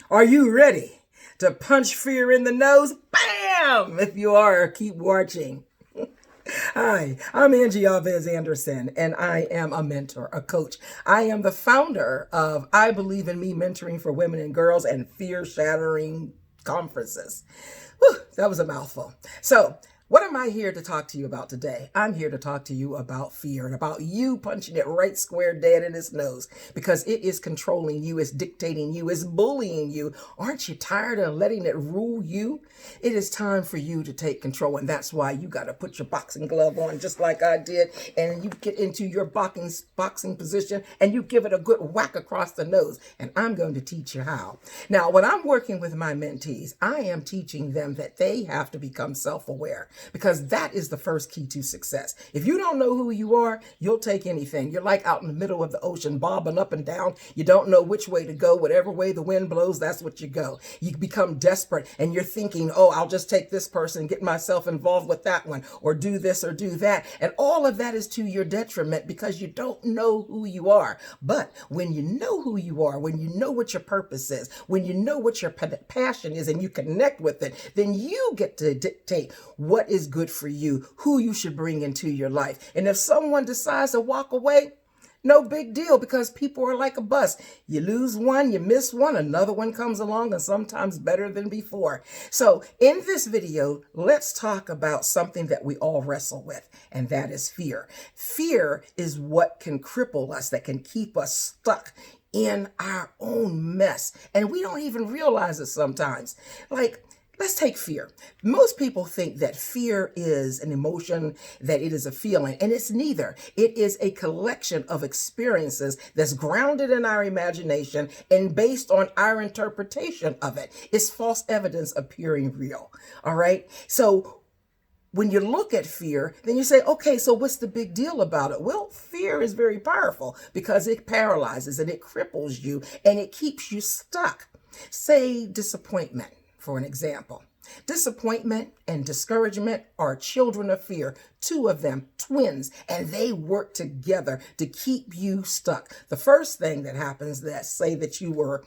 Are you ready to punch fear in the nose? Bam! If you are, keep watching. Hi, I'm Angie Alves Anderson, and I am a mentor, a coach. I am the founder of I Believe in Me Mentoring for Women and Girls and Fear Shattering Conferences. Whew, that was a mouthful. So, what am I here to talk to you about today? I'm here to talk to you about fear and about you punching it right square dead in its nose because it is controlling you, it's dictating you, it's bullying you. Aren't you tired of letting it rule you? It is time for you to take control, and that's why you got to put your boxing glove on just like I did, and you get into your boxing position and you give it a good whack across the nose, and I'm going to teach you how. Now, when I'm working with my mentees, I am teaching them that they have to become self-aware, because that is the first key to success. If you don't know who you are, you'll take anything. You're like out in the middle of the ocean, bobbing up and down. You don't know which way to go. Whatever way the wind blows, that's what you go. You become desperate and you're thinking, oh, I'll just take this person, get myself involved with that one, or do this or do that. And all of that is to your detriment because you don't know who you are. But when you know who you are, when you know what your purpose is, when you know what your passion is and you connect with it, then you get to dictate what is good for you, who you should bring into your life. And if someone decides to walk away, no big deal, because people are like a bus. You lose one, you miss one, another one comes along, and sometimes better than before. So in this video, let's talk about something that we all wrestle with, and that is fear. Fear is what can cripple us, that can keep us stuck in our own mess. And we don't even realize it sometimes. Let's take fear. Most people think that fear is an emotion, that it is a feeling, and it's neither. It is a collection of experiences that's grounded in our imagination and based on our interpretation of it. It's false evidence appearing real. All right? So when you look at fear, then you say, okay, so what's the big deal about it? Well, fear is very powerful because it paralyzes and it cripples you and it keeps you stuck. Say disappointment. For an example, disappointment and discouragement are children of fear, two of them, twins, and they work together to keep you stuck. The first thing that happens, let's say that you were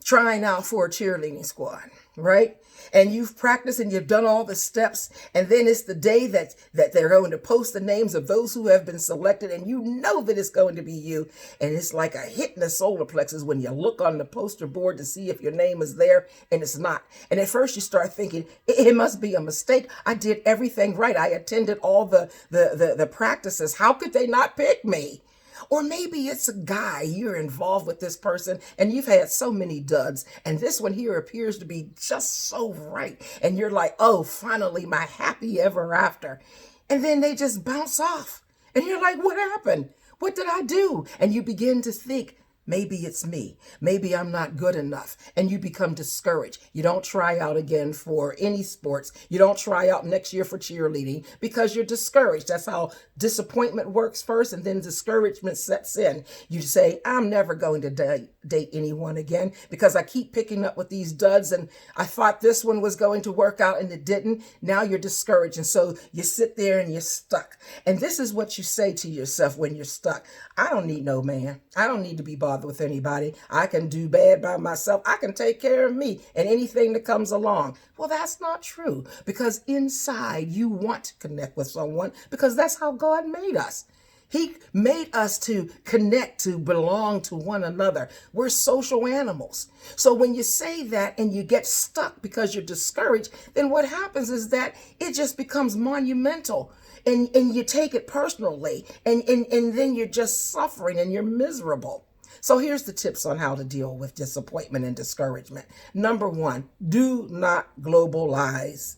trying out for a cheerleading squad, right? And you've practiced and you've done all the steps, and then it's the day that they're going to post the names of those who have been selected, and you know that it's going to be you, and it's like a hit in the solar plexus when you look on the poster board to see if your name is there, and it's not. And at first you start thinking, it must be a mistake. I did everything right. I attended all the practices. How could they not pick me? Or maybe it's a guy, you're involved with this person and you've had so many duds, and this one here appears to be just so right. And you're like, oh, finally, my happy ever after. And then they just bounce off. And you're like, what happened? What did I do? And you begin to think, maybe it's me. Maybe I'm not good enough. And you become discouraged. You don't try out again for any sports. You don't try out next year for cheerleading because you're discouraged. That's how disappointment works first, and then discouragement sets in. You say, I'm never going to date anyone again because I keep picking up with these duds, and I thought this one was going to work out and it didn't. Now you're discouraged. And so you sit there and you're stuck. And this is what you say to yourself when you're stuck. I don't need no man. I don't need to be bothered with anybody. I can do bad by myself. I can take care of me and anything that comes along. Well, that's not true, because inside you want to connect with someone, because that's how God made us. He made us to connect, to belong to one another. We're social animals. So when you say that and you get stuck because you're discouraged, then what happens is that it just becomes monumental. And you take it personally, and then you're just suffering and you're miserable. So here's the tips on how to deal with disappointment and discouragement. Number one, do not globalize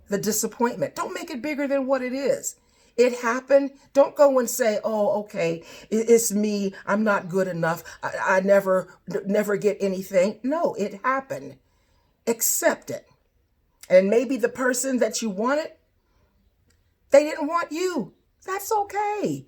the disappointment. Don't make it bigger than what it is. It happened. Don't go and say, oh, okay, it's me. I'm not good enough. I never get anything. No, it happened. Accept it. And maybe the person that you wanted, they didn't want you. That's okay.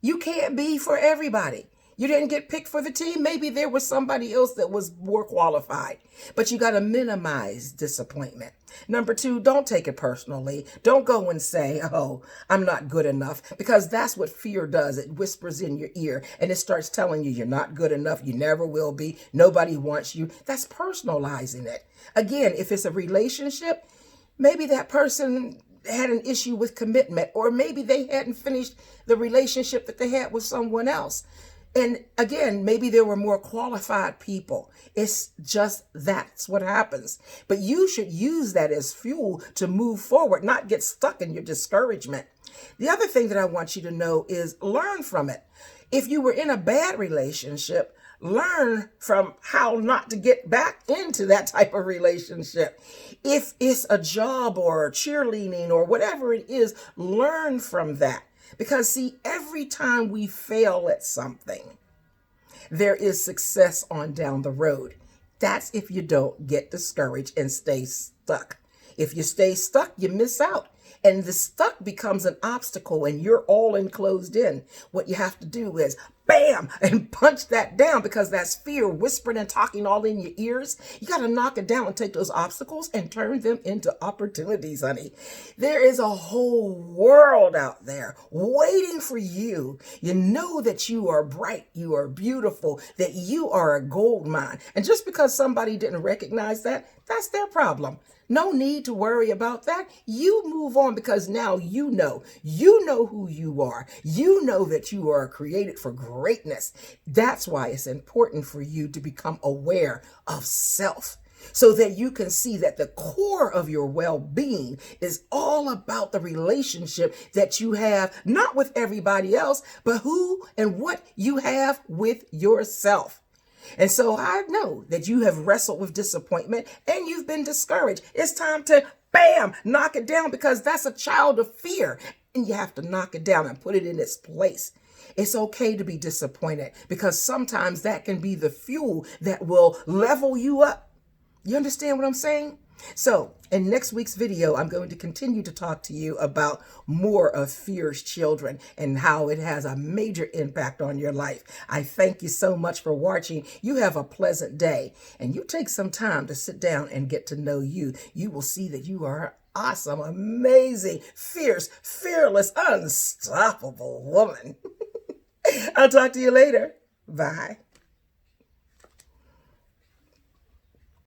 You can't be for everybody. You didn't get picked for the team. Maybe there was somebody else that was more qualified. But you got to minimize disappointment. Number two, don't take it personally. Don't go and say, oh, I'm not good enough, because that's what fear does. It whispers in your ear and it starts telling you you're not good enough. You never will be. Nobody wants you. That's personalizing it. Again, if it's a relationship, maybe that person had an issue with commitment, or maybe they hadn't finished the relationship that they had with someone else. And again, maybe there were more qualified people. It's just that's what happens. But you should use that as fuel to move forward, not get stuck in your discouragement. The other thing that I want you to know is learn from it. If you were in a bad relationship, learn from how not to get back into that type of relationship. If it's a job or cheerleading or whatever it is, learn from that. Because see, every time we fail at something, there is success on down the road. That's if you don't get discouraged and stay stuck. If you stay stuck, you miss out. And the stuck becomes an obstacle and you're all enclosed in. What you have to do is bam, and punch that down, because that's fear whispering and talking all in your ears. You got to knock it down and take those obstacles and turn them into opportunities, honey. There is a whole world out there waiting for you. You know that you are bright, you are beautiful, that you are a gold mine. And just because somebody didn't recognize that, that's their problem. No need to worry about that. You move on, because now you know who you are. You know that you are created for greatness. That's why it's important for you to become aware of self, so that you can see that the core of your well-being is all about the relationship that you have, not with everybody else, but who and what you have with yourself. And so I know that you have wrestled with disappointment and you've been discouraged. It's time to, bam, knock it down, because that's a child of fear. And you have to knock it down and put it in its place. It's okay to be disappointed, because sometimes that can be the fuel that will level you up. You understand what I'm saying? So in next week's video, I'm going to continue to talk to you about more of fear's children and how it has a major impact on your life. I thank you so much for watching. You have a pleasant day, and you take some time to sit down and get to know you. You will see that you are awesome, amazing, fierce, fearless, unstoppable woman. I'll talk to you later. Bye.